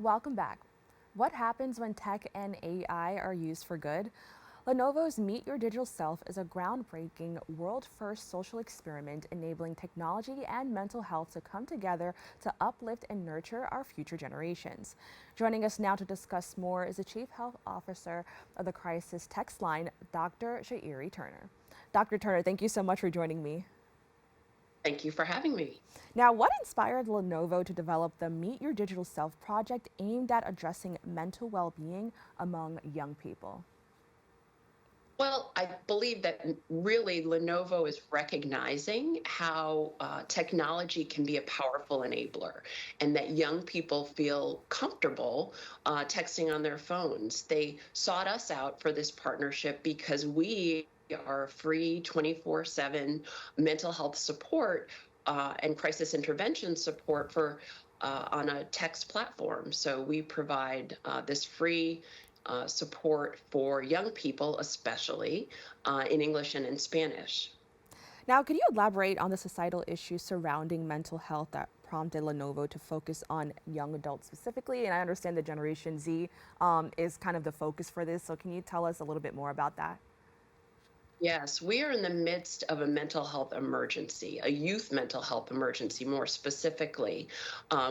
Welcome back. What happens when tech and AI are used for good? Lenovo's Meet Your Digital Self is a groundbreaking, world first social experiment enabling technology and mental health to come together to uplift and nurture our future generations. Joining us now to discuss more is the Chief Health Officer of the Crisis Text Line, Dr. Shairi Turner. Dr. Turner, thank you so much for joining me. Thank you for having me. Now, what inspired Lenovo to develop the Meet Your Digital Self project aimed at addressing mental well being among young people? Well, I believe that really Lenovo is recognizing how technology can be a powerful enabler and that young people feel comfortable texting on their phones. They sought us out for this partnership because we are free 24/7 mental health support and crisis intervention support for on a text platform. So we provide this free support for young people, especially in English and in Spanish. Now, could you elaborate on the societal issues surrounding mental health that prompted Lenovo to focus on young adults specifically? And I understand the Generation Z is kind of the focus for this. So, can you tell us a little bit more about that? Yes, we are in the midst of a mental health emergency, a youth mental health emergency, more specifically.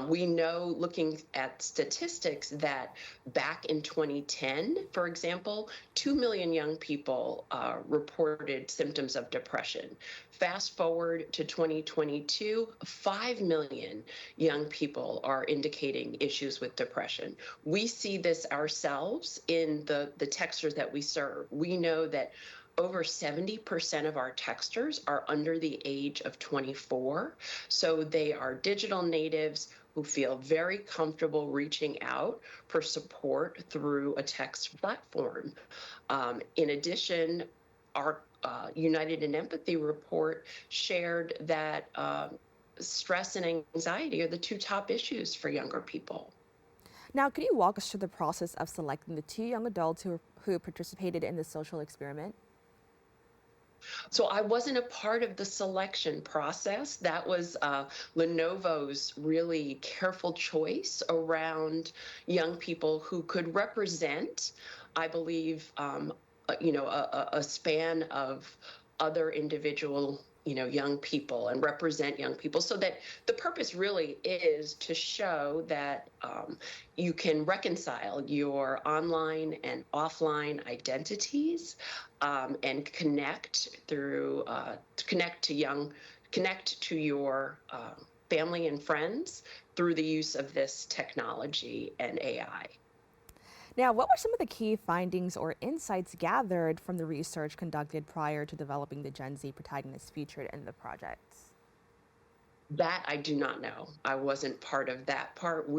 We know, looking at statistics, that back in 2010, for example, 2 million young people reported symptoms of depression. Fast forward to 2022, 5 million young people are indicating issues with depression. We see this ourselves in the texters that we serve. We know that over 70% of our texters are under the age of 24. So they are digital natives who feel very comfortable reaching out for support through a text platform. In addition, our United in Empathy report shared that stress and anxiety are the two top issues for younger people. Now, could you walk us through the process of selecting the two young adults who participated in the social experiment? So I wasn't a part of the selection process. That was Lenovo's really careful choice around young people who could represent, I believe, a span of other individual young people and represent young people, so that the purpose really is to show that you can reconcile your online and offline identities and connect to your family and friends through the use of this technology and AI. Now, what were some of the key findings or insights gathered from the research conducted prior to developing the Gen Z protagonists featured in the projects? That I do not know. I wasn't part of that part.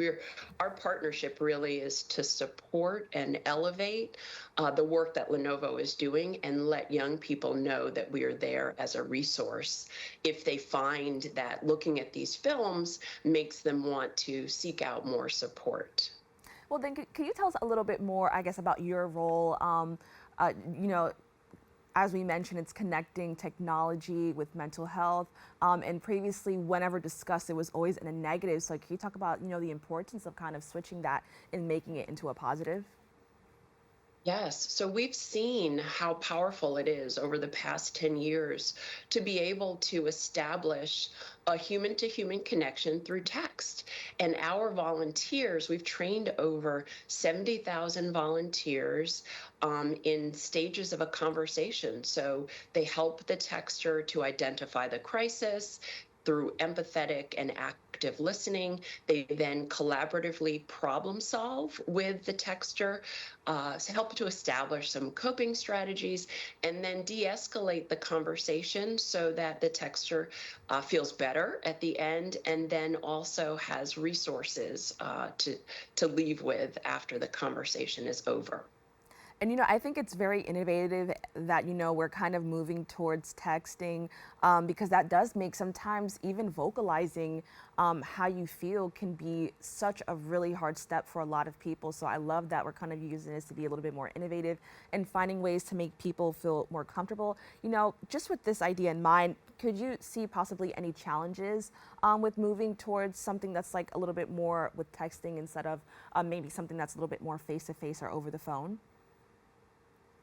Our partnership really is to support and elevate the work that Lenovo is doing and let young people know that we are there as a resource if they find that looking at these films makes them want to seek out more support. Well, then, can you tell us a little bit more, I guess, about your role? You know, as we mentioned, it's connecting technology with mental health. And previously, whenever discussed, it was always in a negative. So, can you talk about, the importance of kind of switching that and making it into a positive? Yes. So we've seen how powerful it is over the past 10 years to be able to establish a human to human connection through text. And our volunteers, we've trained over 70,000 volunteers in stages of a conversation. So they help the texter to identify the crisis through empathetic and active listening. They then collaboratively problem solve with the texter to help to establish some coping strategies and then de escalate the conversation so that the texter feels better at the end and then also has resources to leave with after the conversation is over. And I think it's very innovative that we're kind of moving towards texting, because that does make sometimes even vocalizing how you feel can be such a really hard step for a lot of people. So I love that we're kind of using this to be a little bit more innovative and finding ways to make people feel more comfortable. Just with this idea in mind, could you see possibly any challenges with moving towards something that's like a little bit more with texting instead of maybe something that's a little bit more face to face or over the phone?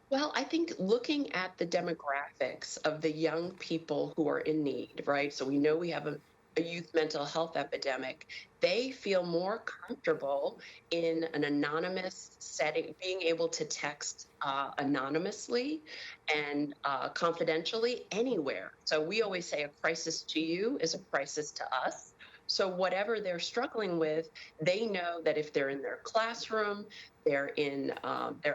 Well, I think looking at the demographics of the young people who are in need, right? So we know we have a youth mental health epidemic. They feel more comfortable in an anonymous setting, being able to text anonymously and confidentially anywhere. So we always say a crisis to you is a crisis to us. So whatever they're struggling with, they know that if they're in their classroom, they're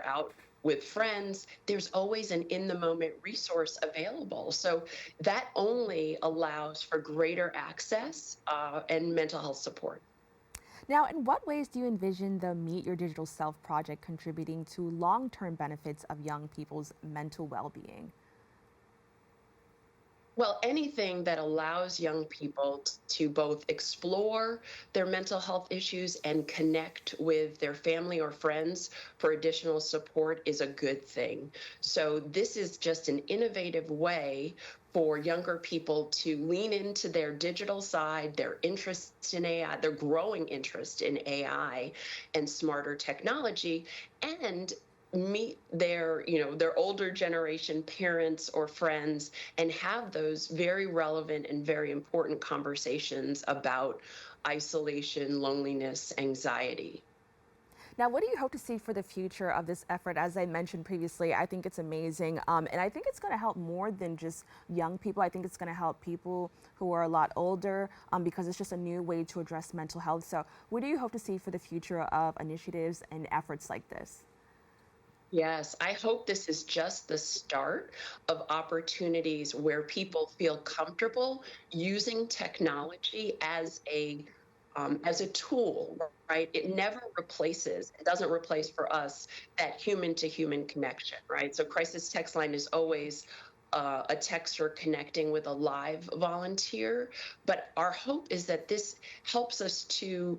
out with friends, there's always an in the moment resource available. So that only allows for greater access and mental health support. Now, in what ways do you envision the Meet Your Digital Self project contributing to long term benefits of young people's mental well being? Well, anything that allows young people to both explore their mental health issues and connect with their family or friends for additional support is a good thing. So, this is just an innovative way for younger people to lean into their digital side, their interest in AI, their growing interest in AI and smarter technology, and meet their older generation parents or friends and have those very relevant and very important conversations about isolation, loneliness, anxiety. Now, what do you hope to see for the future of this effort? As I mentioned previously, I think it's amazing. And I think it's going to help more than just young people. I think it's going to help people who are a lot older, because it's just a new way to address mental health. So, what do you hope to see for the future of initiatives and efforts like this? Yes, I hope this is just the start of opportunities where people feel comfortable using technology as a tool, right? It never replaces, it doesn't replace for us that human to human connection, right? So crisis text line is always a texter connecting with a live volunteer. But our hope is that this helps us to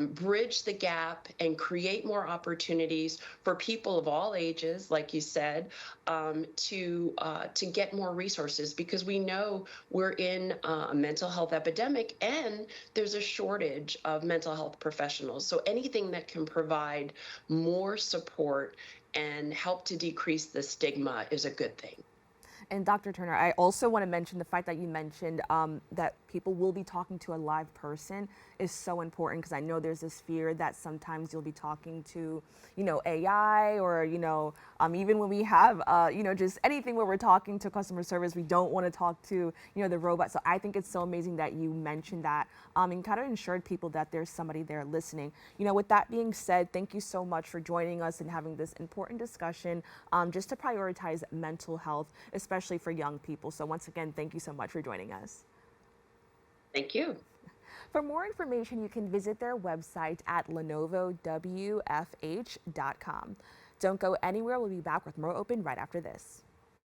bridge the gap and create more opportunities for people of all ages, like you said, to get more resources because we know we're in a mental health epidemic and there's a shortage of mental health professionals. So anything that can provide more support and help to decrease the stigma is a good thing. And Dr. Turner, I also want to mention the fact that you mentioned that people will be talking to a live person is so important, because I know there's this fear that sometimes you'll be talking to, AI, or, even when we have, just anything where we're talking to customer service, we don't want to talk to, the robot. So I think it's so amazing that you mentioned that, and kind of ensured people that there's somebody there listening. With that being said, thank you so much for joining us and having this important discussion, just to prioritize mental health, especially for young people. So once again, thank you so much for joining us. Thank you. For more information, you can visit their website at lenovowfh.com. Don't go anywhere. We'll be back with more open right after this.